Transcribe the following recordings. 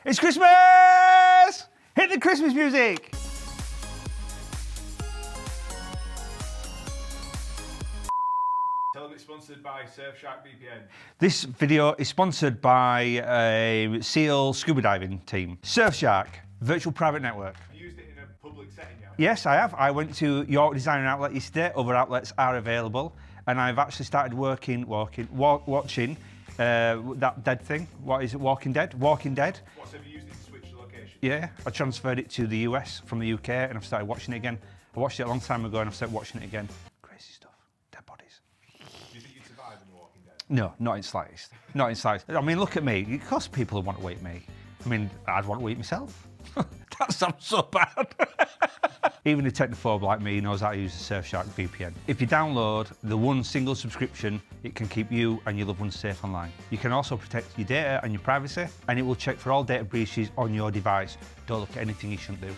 It's Christmas! Hit the Christmas music! Tell them it's sponsored by Surfshark VPN. This video is sponsored by a SEAL scuba diving team. Surfshark, virtual private network. You used it in a public setting, yeah? Yes, I have. I went to York Design Outlet yesterday. Other outlets are available. And I've actually started watching that dead thing. What is it, Walking Dead? Walking Dead. What, so have you used it to switch the location? Yeah, I transferred it to the US from the UK and I've started watching it again. I watched it a long time ago and I've started watching it again. Crazy stuff. Dead bodies. Do you think you'd survive in The Walking Dead? No, not in slightest. Not in slightest. I mean, look at me. Of course people want to eat me. I mean, I'd want to eat myself. That sounds so bad. Even a technophobe like me knows how to use the Surfshark VPN. If you download the one single subscription, it can keep you and your loved ones safe online. You can also protect your data and your privacy, and it will check for all data breaches on your device. Don't look at anything you shouldn't do.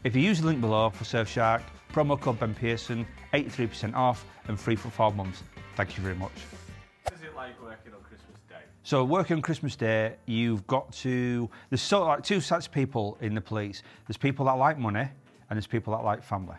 If you use the link below for Surfshark, promo code Ben Pearson, 83% off and free for 4 months. Thank you very much. What is it like working on Christmas Day? So working on Christmas Day, you've got to, there's sort of like two sets of people in the police. There's people that like money and there's people that like family.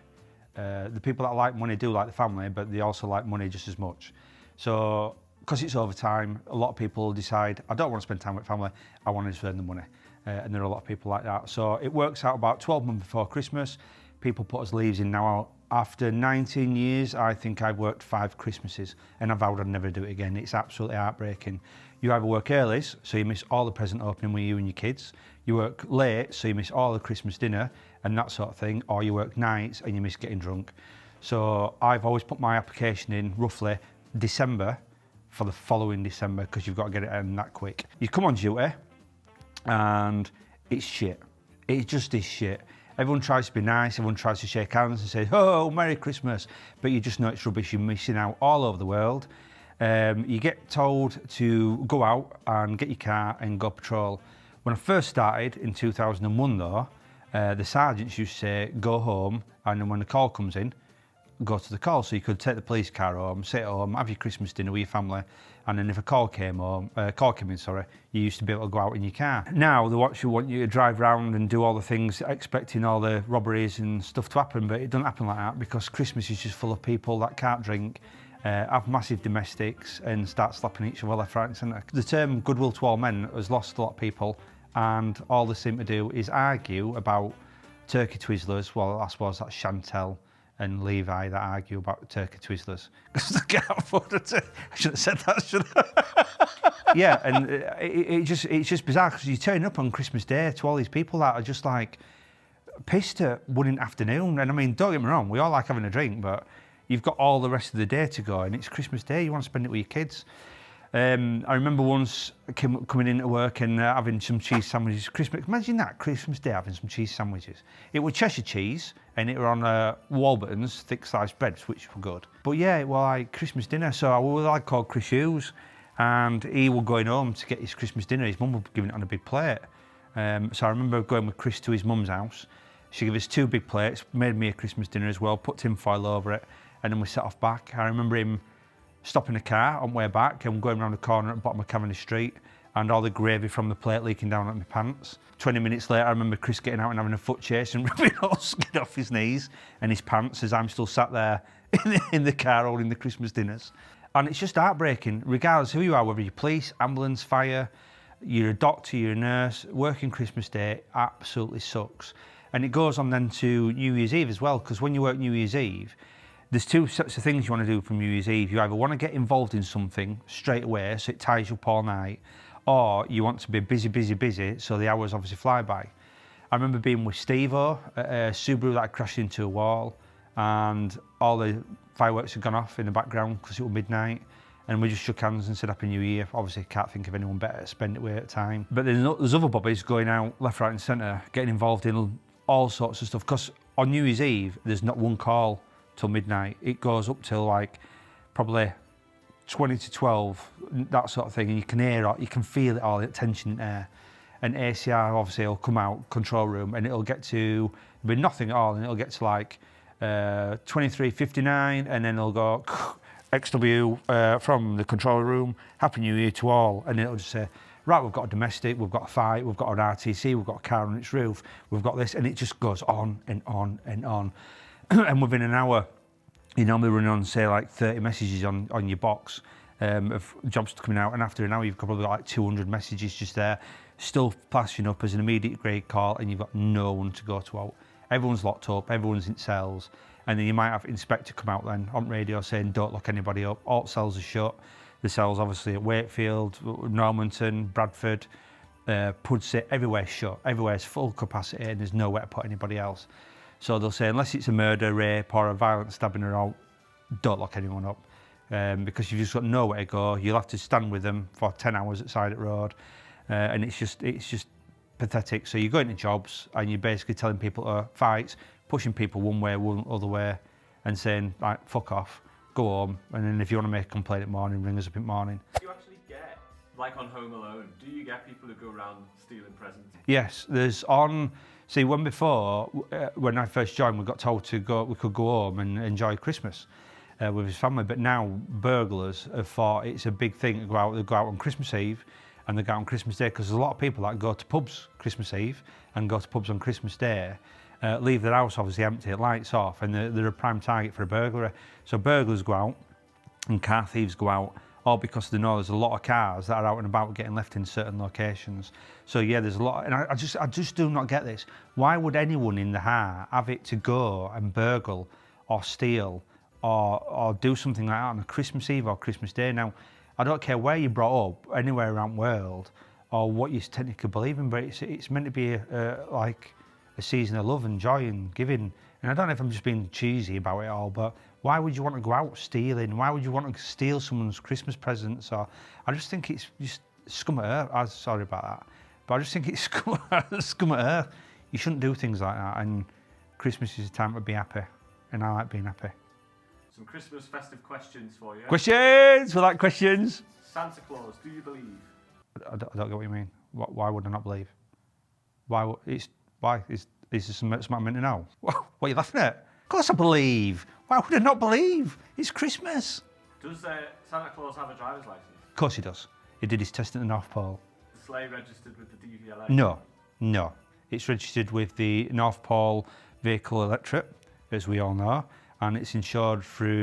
The people that like money do like the family, but they also like money just as much. So, because it's overtime, a lot of people decide, I don't want to spend time with family, I want to just earn the money. And there are a lot of people like that. So it works out about 12 months before Christmas. People put us leaves in now. After 19 years, I think I've worked 5 Christmases and I vowed I'd never do it again. It's absolutely heartbreaking. You either work early, so you miss all the present opening with you and your kids. You work late, so you miss all the Christmas dinner and that sort of thing. Or you work nights and you miss getting drunk. So I've always put my application in roughly December for the following December because you've got to get it in that quick. You come on duty and it's shit. It just is shit. Everyone tries to be nice, everyone tries to shake hands and say, oh, Merry Christmas, but you just know it's rubbish, you're missing out all over the world. You get told to go out and get your car and go patrol. When I first started in 2001 though, the sergeants used to say, go home, and then when the call comes in, go to the call. So you could take the police car home, sit at home, have your Christmas dinner with your family, and then if a call came in, you used to be able to go out in your car. Now they want you to drive around and do all the things, expecting all the robberies and stuff to happen, but it doesn't happen like that because Christmas is just full of people that can't drink, have massive domestics and start slapping each other left, right and centre. The term goodwill to all men has lost a lot of people, and all they seem to do is argue about turkey twizzlers. Well, I suppose that's Chantel and Levi that argue about turkey twizzlers because they can't afford it. I shouldn't have said that, should I? Yeah, and it's just bizarre because you turn up on Christmas Day to all these people that are just like pissed at 1 in the afternoon. And I mean, don't get me wrong, we all like having a drink, but you've got all the rest of the day to go and it's Christmas Day, you want to spend it with your kids. I remember once coming into work and having some cheese sandwiches. Imagine that, Christmas Day having some cheese sandwiches. It was Cheshire cheese and it were on Warburton's thick sliced breads, which were good. But yeah, it was like Christmas dinner. So I was like called Chris Hughes and he was going home to get his Christmas dinner. His mum was giving it on a big plate. So I remember going with Chris to his mum's house. She gave us 2 big plates, made me a Christmas dinner as well, put tin foil over it, and then we set off back. I remember him stopping the car on the way back and going around the corner at the bottom of Cavendish Street and all the gravy from the plate leaking down at my pants. 20 minutes later, I remember Chris getting out and having a foot chase and ripping all skin off his knees and his pants as I'm still sat there in the car holding the Christmas dinners. And it's just heartbreaking, regardless who you are, whether you're police, ambulance, fire, you're a doctor, you're a nurse, working Christmas Day absolutely sucks. And it goes on then to New Year's Eve as well, because when you work New Year's Eve, there's 2 sets of things you want to do from New Year's Eve. You either want to get involved in something straight away, so it ties you up all night, or you want to be busy, so the hours obviously fly by. I remember being with Steve-O at a Subaru that crashed into a wall, and all the fireworks had gone off in the background because it was midnight, and we just shook hands and said Happy New Year. Obviously, can't think of anyone better to spend it with at the time. But there's other bobbies going out left, right and centre, getting involved in all sorts of stuff, because on New Year's Eve, there's not one call till midnight. It goes up till like probably 20 to 12, that sort of thing, and you can hear it, you can feel it all, the tension in there. And ACR obviously will come out, control room, and it'll get to, there'll be nothing at all, and it'll get to like 23:59, and then it'll go XW from the control room, Happy New Year to all, and it'll just say right, we've got a domestic, we've got a fight, we've got an RTC, we've got a car on its roof, we've got this, and it just goes on and on and on. And within an hour, you normally run on, say, like 30 messages on your box of jobs coming out, and after an hour, you've probably got like 200 messages just there, still flashing up as an immediate grade call, and you've got no one to go to out. Everyone's locked up, everyone's in cells, and then you might have Inspector come out then on radio saying, don't lock anybody up, all cells are shut. The cells obviously at Wakefield, Normanton, Bradford, Pudsey, everywhere's shut, everywhere's full capacity, and there's nowhere to put anybody else. So they'll say, unless it's a murder, rape, or a violent stabbing or out, don't lock anyone up, because you've just got nowhere to go. You'll have to stand with them for 10 hours at side of the road, and it's just pathetic. So you go into jobs and you're basically telling people to fight, pushing people one way, one other way, and saying, like, fuck off, go home, and then if you want to make a complaint in the morning, ring us up in the morning. Do you actually get, like on Home Alone, do you get people who go around stealing presents? Yes, there's on. See, when I first joined, we got told we could go home and enjoy Christmas with his family. But now burglars have thought it's a big thing to go out. They go out on Christmas Eve and they go out on Christmas Day, because there's a lot of people that go to pubs Christmas Eve and go to pubs on Christmas Day, leave their house obviously empty, lights off, and they're a prime target for a burglary. So burglars go out and car thieves go out, all because they know there's a lot of cars that are out and about getting left in certain locations. So yeah, there's a lot, and I just do not get this. Why would anyone in the heart have it to go and burgle or steal or do something like that on a Christmas Eve or Christmas Day? Now, I don't care where you're brought up, anywhere around the world, or what you technically believe in, but it's meant to be like a season of love and joy and giving. And I don't know if I'm just being cheesy about it all, but why would you want to go out stealing? Why would you want to steal someone's Christmas presents? Or I just think it's just scum of earth. I'm sorry about that, but I just think it's scum of earth. You shouldn't do things like that. And Christmas is a time to be happy, and I like being happy. Some Christmas festive questions for you. Questions! We like questions. Santa Claus, do you believe? I don't get what you mean. Why would I not believe? Why? Is this something I'm meant to know? What are you laughing at? Of course I believe. Why would I not believe? It's Christmas. Does Santa Claus have a driver's license? Of course he does. He did his test at the North Pole. The sleigh registered with the DVLA? No. It's registered with the North Pole Vehicle Electorate, as we all know, and it's insured through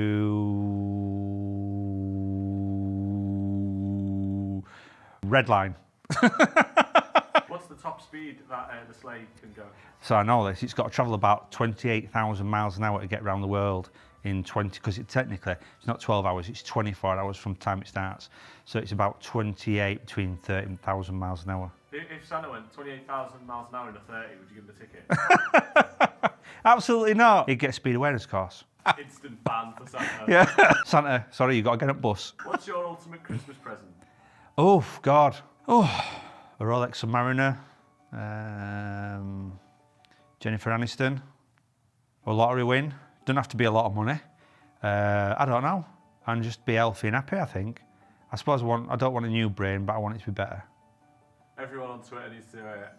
Redline. What's the top speed that the sleigh can go? So I know this. It's got to travel about 28,000 miles an hour to get around the world in 20, because technically it's not 12 hours, it's 24 hours from the time it starts. So it's about 28, between 30,000 miles an hour. If Santa went 28,000 miles an hour in a 30, would you give him a ticket? Absolutely not. He'd get a speed awareness course. Instant ban for Santa. Yeah. Santa, sorry, you've got to get up bus. What's your ultimate Christmas present? Oh, God. Oh, a Rolex Submariner. Jennifer Aniston. A lottery win. Doesn't have to be a lot of money. I don't know. And just be healthy and happy, I think. I suppose I don't want a new brain, but I want it to be better. Everyone on Twitter needs to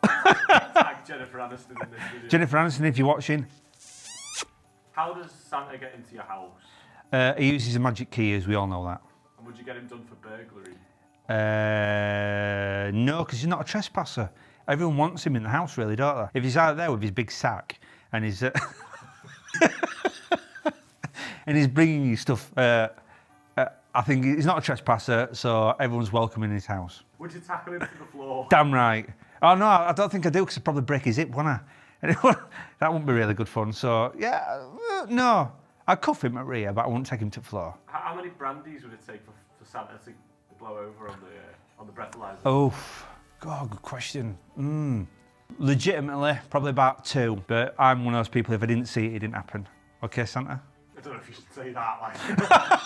tag Jennifer Aniston in this video. Jennifer Aniston, if you're watching. How does Santa get into your house? He uses a magic key, as we all know that. And would you get him done for burglary? No, because he's not a trespasser. Everyone wants him in the house, really, don't they? If he's out there with his big sack and he's and he's bringing you stuff, I think he's not a trespasser, so everyone's welcome in his house. Would you tackle him to the floor? Damn right. Oh no, I don't think I do, because I'd probably break his hip, wouldn't I? And that wouldn't be really good fun. So yeah, no, I'd cuff him at rear, but I wouldn't take him to the floor. How many brandies would it take for Santa to blow over on the breathalyser? Oh, God, good question. Legitimately, probably about 2. But I'm one of those people, if I didn't see it, it didn't happen. Okay, Santa? I don't know if you should say that.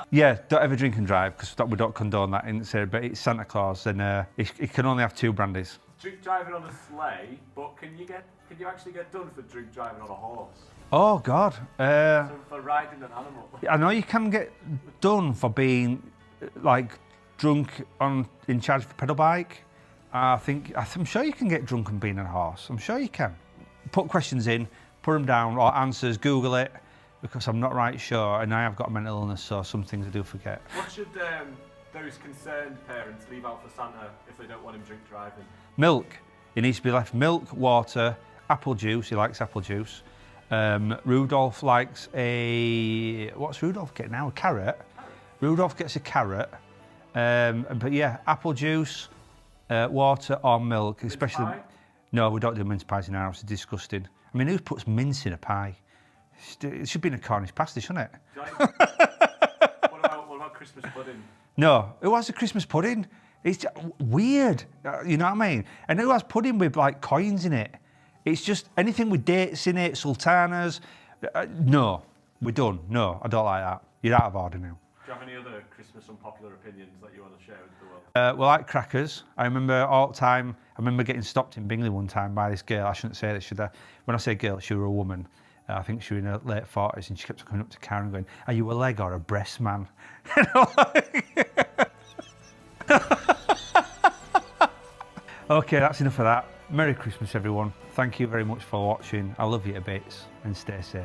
Yeah, don't ever drink and drive, because we don't condone that in here, but it's Santa Claus, and he can only have 2 brandies. Drink driving on a sleigh, but can you actually get done for drink driving on a horse? Oh, God. So for riding an animal? I know you can get done for being, like, drunk in charge of a pedal bike. I'm sure you can get drunk and being on a horse. I'm sure you can. Put questions in, put them down, or answers, Google it, because I'm not right sure, and I have got a mental illness, so some things I do forget. What should those concerned parents leave out for Santa if they don't want him drink driving? Milk. He needs to be left milk, water, apple juice. He likes apple juice. Rudolph likes a... What's Rudolph getting now? A carrot? Rudolph gets a carrot. But yeah, apple juice, water or milk. Especially. Mince pie? No, we don't do mince pies in our house. It's disgusting. I mean, who puts mince in a pie? It should be in a Cornish pasty, shouldn't it? What about Christmas pudding? No, who has a Christmas pudding? It's just weird, you know what I mean? And who has pudding with like coins in it? It's just anything with dates in it, sultanas. No, we're done. No, I don't like that. You're out of order now. Do you have any other Christmas unpopular opinions that you want to share with the world? Well, like crackers. I remember all the time, I remember getting stopped in Bingley one time by this girl. I shouldn't say this, should I? When I say girl, she was a woman. I think she was in her late 40s, and she kept coming up to Karen going, "Are you a leg or a breast man?" Okay, that's enough of that. Merry Christmas, everyone. Thank you very much for watching. I love you to bits, and stay safe.